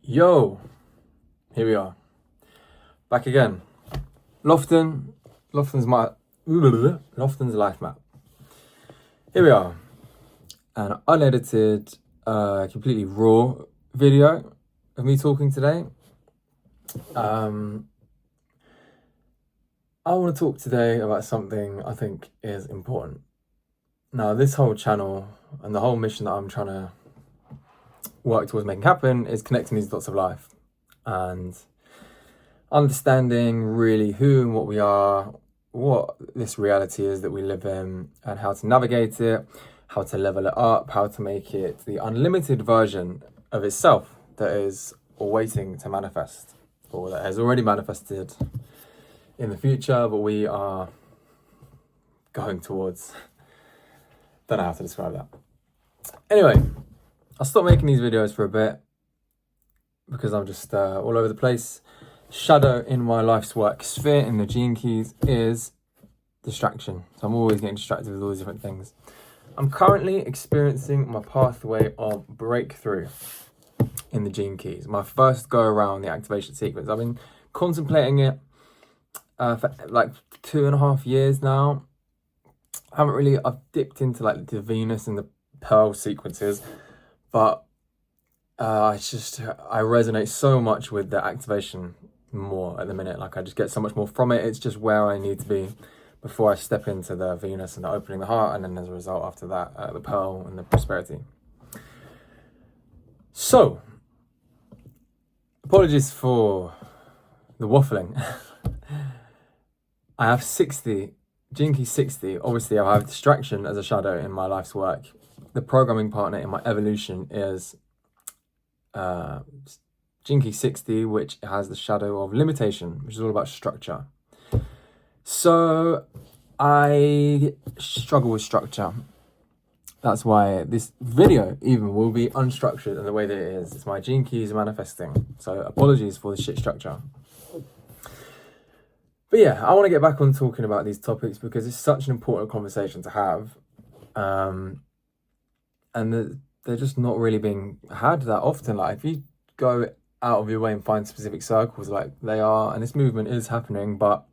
Yo, here we are, back again. Lofton's life map. Here we are, an unedited, completely raw video of me talking today. I want to talk today about something I think is important. Now, this whole channel and the whole mission that I'm trying to work towards making happen is connecting these dots of life and understanding really who and what we are, what this reality is that we live in, and how to navigate it, how to level it up, how to make it the unlimited version of itself that is waiting to manifest, or that has already manifested in the future, but we are going towards. Don't know how to describe that. Anyway, I'll stop making these videos for a bit because I'm just all over the place. Shadow in my life's work sphere in the Gene Keys is distraction. So I'm always getting distracted with all these different things. I'm currently experiencing my pathway of breakthrough in the Gene Keys. My first go around the activation sequence. I've been contemplating it for like 2.5 years now. I've dipped into like the Venus and the Pearl sequences, but I resonate so much with the activation more at the minute. Like I just get so much more from it. It's just where I need to be before I step into the Venus and the opening the heart, and then as a result after that, the Pearl and the prosperity. So, apologies for the waffling. I have 60, Gene Key 60. Obviously, I have distraction as a shadow in my life's work. The programming partner in my evolution is Gene Key 60, which has the shadow of limitation, which is all about structure. So I struggle with structure. That's why this video even will be unstructured in the way that it is. It's my Gene Keys manifesting. So apologies for the shit structure. But yeah, I want to get back on talking about these topics because it's such an important conversation to have. And they're just not really being had that often. Like if you go out of your way and find specific circles, like they are, and this movement is happening, but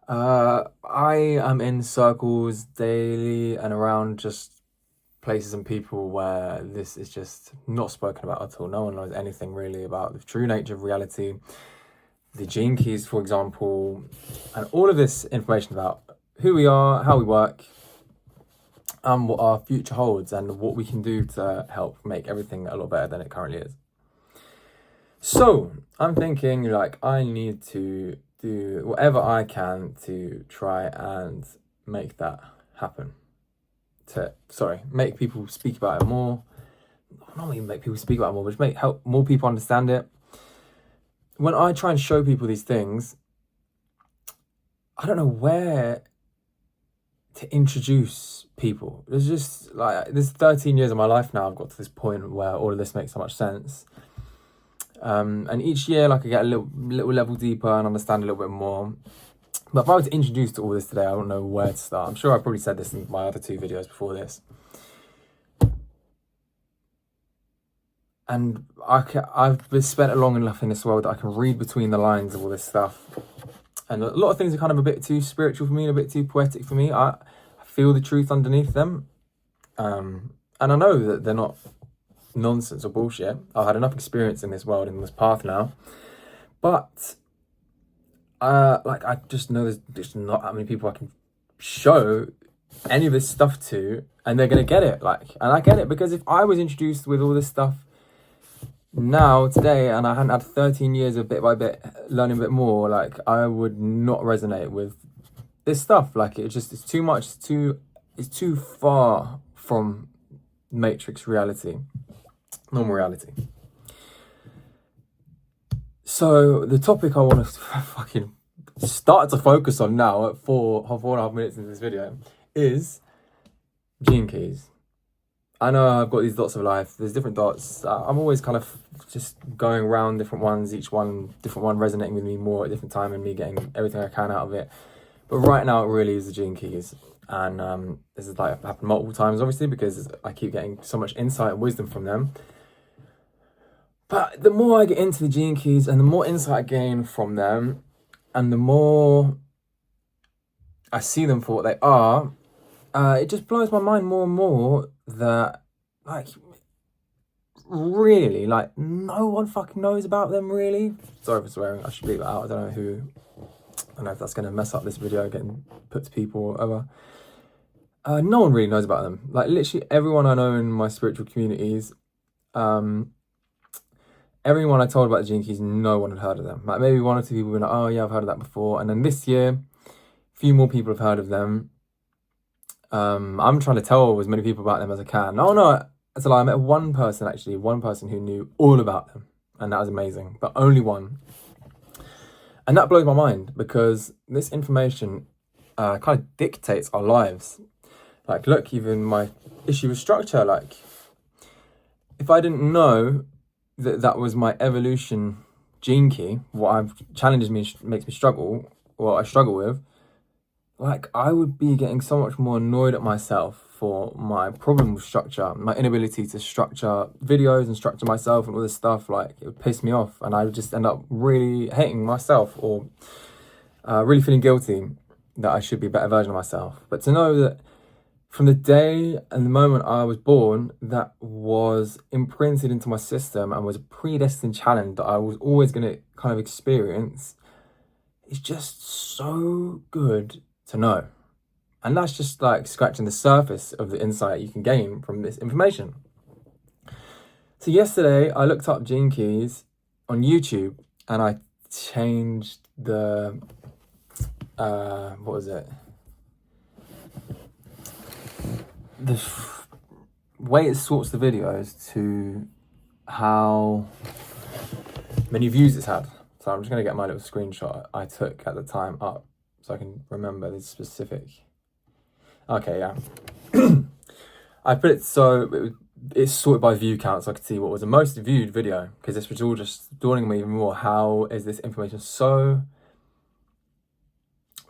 I am in circles daily and around just places and people where this is just not spoken about at all. No one knows anything really about the true nature of reality, the Gene Keys, for example, and all of this information about who we are, how we work, and what our future holds, and what we can do to help make everything a lot better than it currently is. So I'm thinking like I need to do whatever I can to try and make that happen. Make people speak about it more. Not even make people speak about it more, but just help more people understand it. When I try and show people these things, I don't know where to introduce people. There's just like this 13 years of my life now. I've got to this point where all of this makes so much sense. And each year, like I get a little level deeper and understand a little bit more. But if I were to introduce to all this today, I don't know where to start. I'm sure I probably said this in my other 2 videos before this. And I've spent long enough in this world that I can read between the lines of all this stuff. And a lot of things are kind of a bit too spiritual for me, and a bit too poetic for me. I feel the truth underneath them. And I know that they're not nonsense or bullshit. I've had enough experience in this world, in this path now. But I just know there's just not that many people I can show any of this stuff to, and they're gonna get it. And I get it because if I was introduced with all this stuff now today, and I hadn't had 13 years of bit by bit learning a bit more, like I would not resonate with this stuff. Like it's too much. It's too far from matrix reality, normal reality. So the topic I want to fucking start to focus on now at 4.5 minutes into this video is Gene Keys. I know I've got these dots of life. There's different dots. I'm always kind of just going around different ones, each one, different one resonating with me more at a different time and me getting everything I can out of it. But right now it really is the Gene Keys. And this has like happened multiple times, obviously, because I keep getting so much insight and wisdom from them. But the more I get into the Gene Keys and the more insight I gain from them, and the more I see them for what they are, it just blows my mind more and more that, like, really, like, no one fucking knows about them, really. Sorry for swearing, I should leave it out. I don't know if that's going to mess up this video getting put to people or whatever. No one really knows about them. Like, literally everyone I know in my spiritual communities, everyone I told about the Gene Keys, no one had heard of them. Like, maybe one or two people were like, oh yeah, I've heard of that before. And then this year, a few more people have heard of them. I'm trying to tell as many people about them as I can. Oh no, that's a lie. I met one person who knew all about them. And that was amazing, but only one. And that blows my mind because this information kind of dictates our lives. Like, look, even my issue with structure, like, if I didn't know that was my evolution gene key, what challenges me, makes me struggle, what I struggle with, like, I would be getting so much more annoyed at myself for my problem with structure, my inability to structure videos and structure myself and all this stuff. Like, it would piss me off, and I would just end up really hating myself or really feeling guilty that I should be a better version of myself. But to know that from the day and the moment I was born, that was imprinted into my system and was a predestined challenge that I was always going to kind of experience, is just so good to know. And that's just like scratching the surface of the insight you can gain from this information. So yesterday I looked up Gene Keys on YouTube and I changed the, what was it? The way it sorts the videos to how many views it's had. So I'm just going to get my little screenshot I took at the time up so I can remember the specific. Okay, yeah. I put it so it's sorted by view count so I could see what was the most viewed video, because this was all just dawning on me even more. How is this information so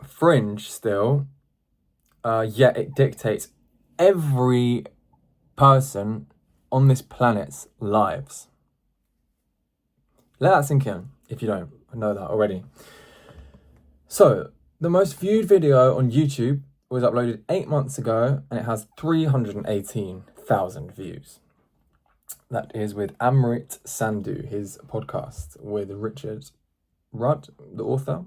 fringe still, yet it dictates every person on this planet's lives? Let that sink in if you don't know that already. So, the most viewed video on YouTube was uploaded 8 months ago and it has 318,000 views. That is with Amrit Sandhu, his podcast with Richard Rudd, the author.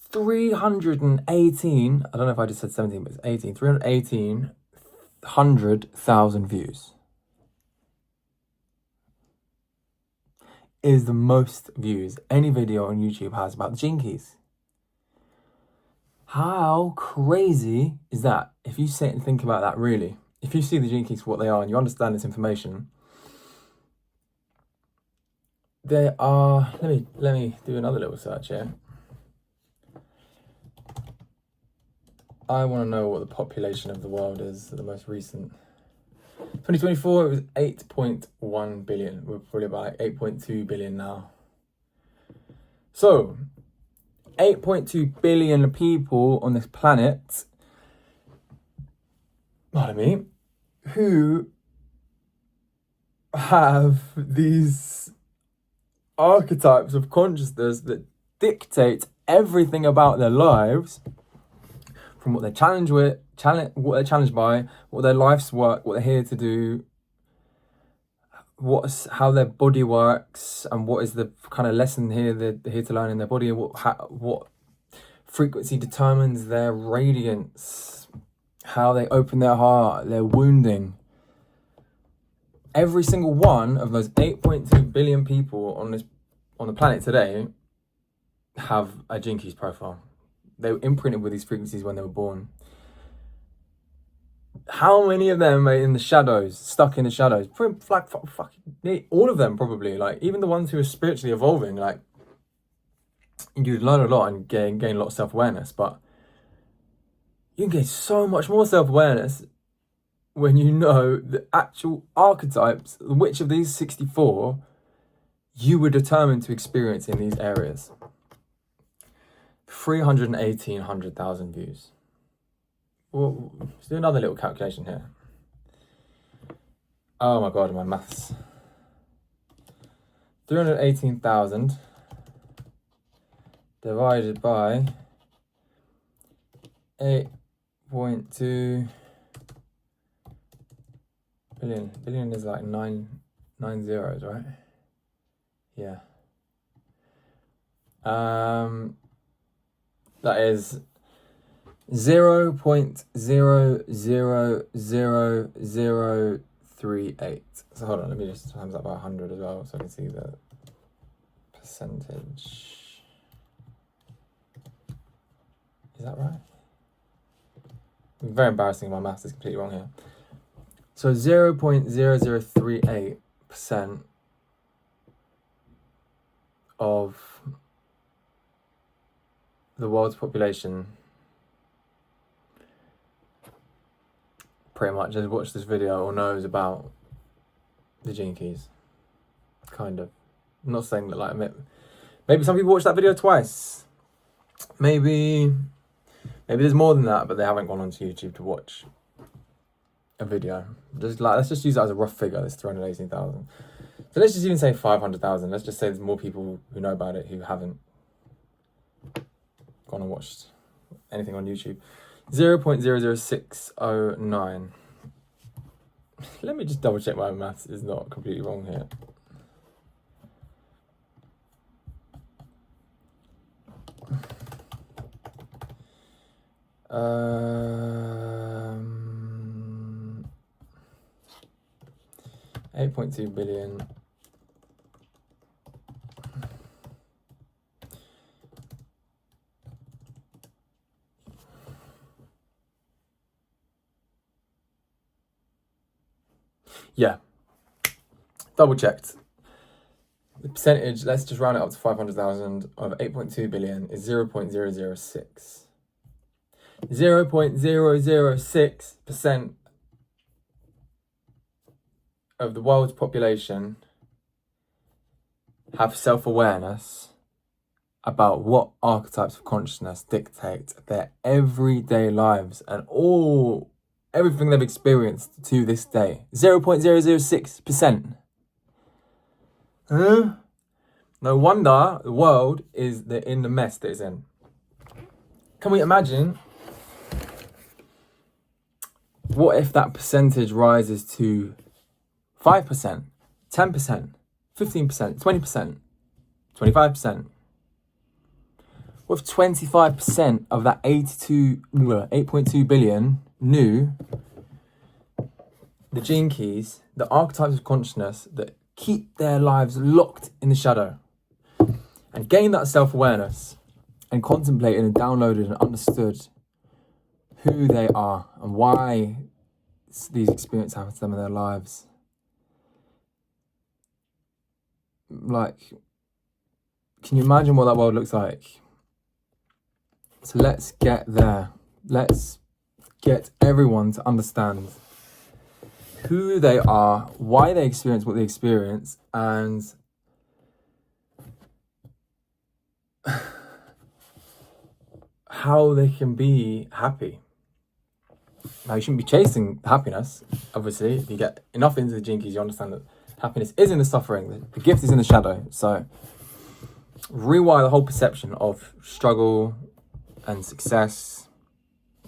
318, I don't know if I just said 17, but it's 18, 318,000 views. Is the most views any video on YouTube has about the Gene Keys. How crazy is that? If you sit and think about that, really, if you see the Gene Keys for what they are and you understand this information, they are, let me do another little search here. I want to know what the population of the world is, the most recent. 2024, it was 8.1 billion. We're probably about 8.2 billion now. So, 8.2 billion people on this planet, pardon me, who have these archetypes of consciousness that dictate everything about their lives, from what they're challenged with, what they're challenged by, what their life's work, what they're here to do, how their body works, and what is the kind of lesson here they're here to learn in their body, and what frequency determines their radiance, how they open their heart, their wounding. Every single one of those 8.2 billion people on the planet today have a Gene Keys profile. They were imprinted with these frequencies when they were born. How many of them are in the shadows, stuck in the shadows? Like, fucking all of them, probably. Like, even the ones who are spiritually evolving, like, you learn a lot and gain a lot of self-awareness, but you can gain so much more self-awareness when you know the actual archetypes, which of these 64 you were determined to experience in these areas. 318,000 views. Well, let's do another little calculation here. Oh my God, my maths. 318,000 divided by 8.2 billion. Billion is like nine zeros, right? Yeah. That is 0.000038. So hold on, let me just times that by 100 as well, so I can see the percentage. Is that right? Very embarrassing. My maths is completely wrong here. So 0.0038% of the world's population pretty much has watched this video or knows about the Gene Keys. Kind of. I'm not saying that, like, maybe some people watch that video twice. Maybe there's more than that, but they haven't gone onto YouTube to watch a video. Just like, let's just use that as a rough figure, this 318,000. So let's just even say 500,000. Let's just say there's more people who know about it who haven't gone and watched anything on YouTube. 0.00609. Let me just double check my maths is not completely wrong here. Um, 8.2 billion. Yeah, double checked. The percentage, let's just round it up to 500,000 of 8.2 billion is 0.006. 0.006% of the world's population have self-awareness about what archetypes of consciousness dictate their everyday lives and everything they've experienced to this day. 0.006%. No wonder the world is in the mess that it's in. Can we imagine what if that percentage rises to 5%, 10%, 15%, 20%, 25%? What if 25% of that 8.2 billion knew the Gene Keys, the archetypes of consciousness that keep their lives locked in the shadow, and gained that self-awareness and contemplated and downloaded and understood who they are and why these experiences happen to them in their lives? Like, can you imagine what that world looks like? So let's get there. Let's get everyone to understand who they are, why they experience what they experience, and how they can be happy. Now, you shouldn't be chasing happiness, obviously. If you get enough into the Gene Keys, you understand that happiness is in the suffering, the gift is in the shadow. So rewire the whole perception of struggle and success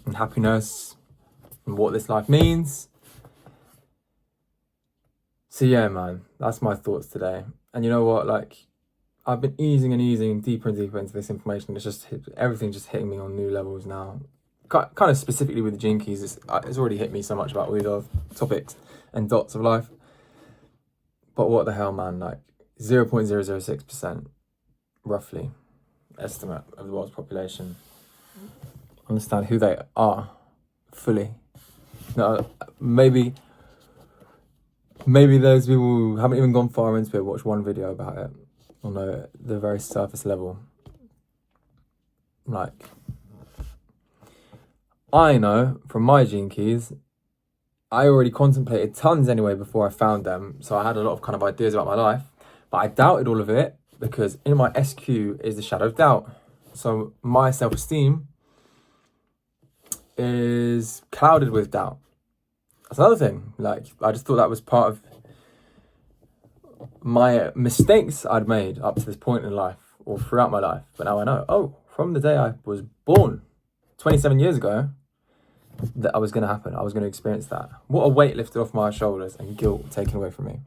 and happiness and what this life means. So yeah, man, that's my thoughts today. And you know what, like, I've been easing deeper and deeper into this information. It's just everything just hitting me on new levels now. Kind of specifically with the Gene Keys, it's already hit me so much about all these other topics and dots of life. But what the hell, man, like 0.006% roughly estimate of the world's population understand who they are fully. No, maybe those people who haven't even gone far into it watch one video about it on the very surface level. Like, I know from my Gene Keys, I already contemplated tons anyway before I found them, so I had a lot of kind of ideas about my life, but I doubted all of it because in my SQ is the shadow of doubt. So my self-esteem is clouded with doubt. That's another thing. Like, I just thought that was part of my mistakes I'd made up to this point in life or throughout my life. But now I know, oh, from the day I was born 27 years ago, that was going to happen. I was going to experience that. What a weight lifted off my shoulders and guilt taken away from me.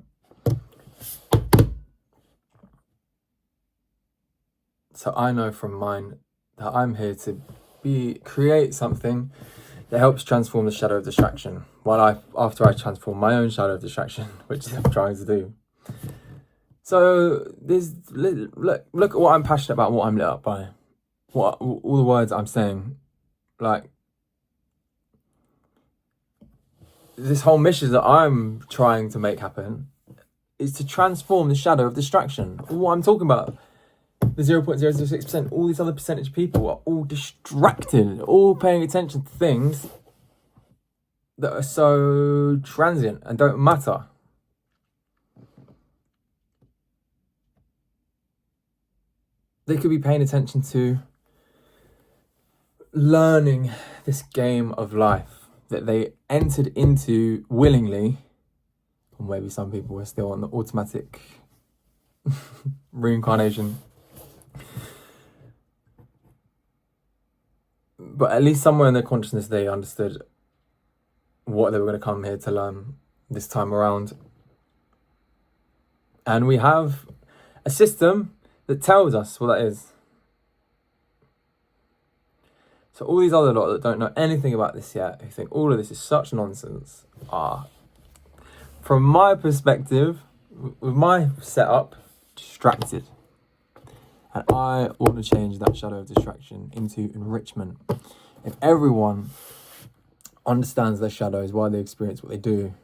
So I know from mine that I'm here to create something that helps transform the shadow of distraction. After I transform my own shadow of distraction, which I'm trying to do. So look at what I'm passionate about, what I'm lit up by, what all the words I'm saying. Like, this whole mission that I'm trying to make happen is to transform the shadow of distraction. What I'm talking about, the 0.006%, all these other percentage of people are all distracted, all paying attention to things that are so transient and don't matter. They could be paying attention to learning this game of life that they entered into willingly, or maybe some people were still on the automatic reincarnation. But at least somewhere in their consciousness they understood what they were going to come here to learn this time around. And we have a system that tells us what that is. So all these other lot that don't know anything about this yet, who think all of this is such nonsense, are, from my perspective, with my setup, distracted. And I want to change that shadow of distraction into enrichment. If everyone understands their shadows, why they experience what they do,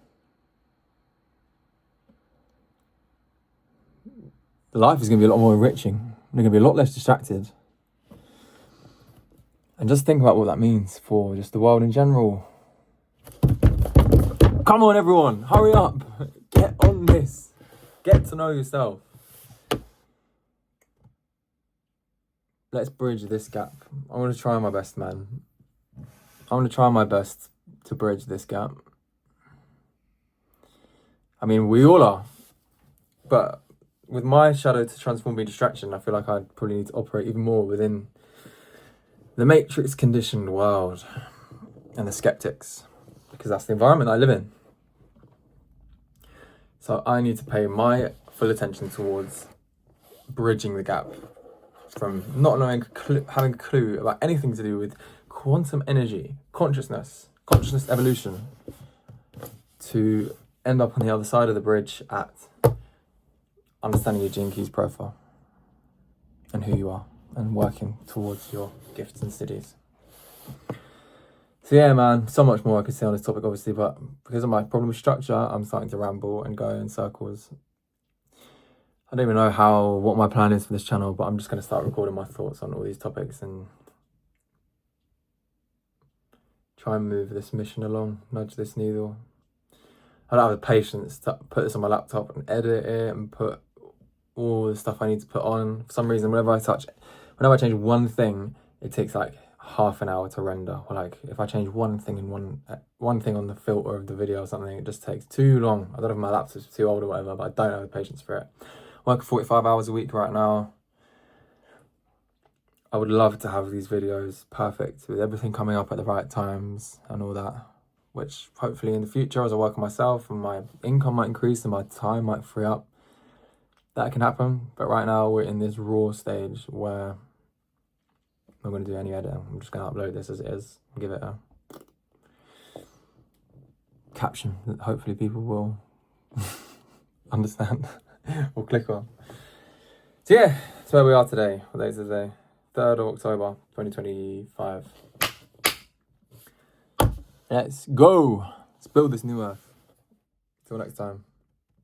life is going to be a lot more enriching. They're going to be a lot less distracted. And just think about what that means for just the world in general. Come on, everyone, hurry up. Get on this. Get to know yourself. Let's bridge this gap. I want to try my best, man. I want to try my best to bridge this gap. I mean, we all are. But with my shadow to transform me distraction, I feel like I'd probably need to operate even more within the matrix conditioned world and the skeptics, because that's the environment I live in. So I need to pay my full attention towards bridging the gap from not knowing, having a clue about anything to do with quantum energy, consciousness evolution, to end up on the other side of the bridge at understanding your Gene Keys profile and who you are, and working towards your gifts and cities. So yeah, man, so much more I could say on this topic, obviously, but because of my problem with structure, I'm starting to ramble and go in circles. I don't even know what my plan is for this channel, but I'm just going to start recording my thoughts on all these topics and try and move this mission along, nudge this needle. I don't have the patience to put this on my laptop and edit it and put all the stuff I need to put on. For some reason, whenever I change one thing, it takes like half an hour to render. Or like if I change one thing in one thing on the filter of the video or something, it just takes too long. I don't know if my laptop's too old or whatever, but I don't have the patience for it. I work 45 hours a week right now. I would love to have these videos perfect with everything coming up at the right times and all that, which hopefully in the future, as I work on myself and my income might increase and my time might free up, that can happen. But right now we're in this raw stage where I'm not going to do any editing. I'm just going to upload this as it is and give it a caption that hopefully people will understand or click on. So yeah, that's where we are today. What day is today? 3rd of October 2025. Let's go. Let's build this new earth. Till next time.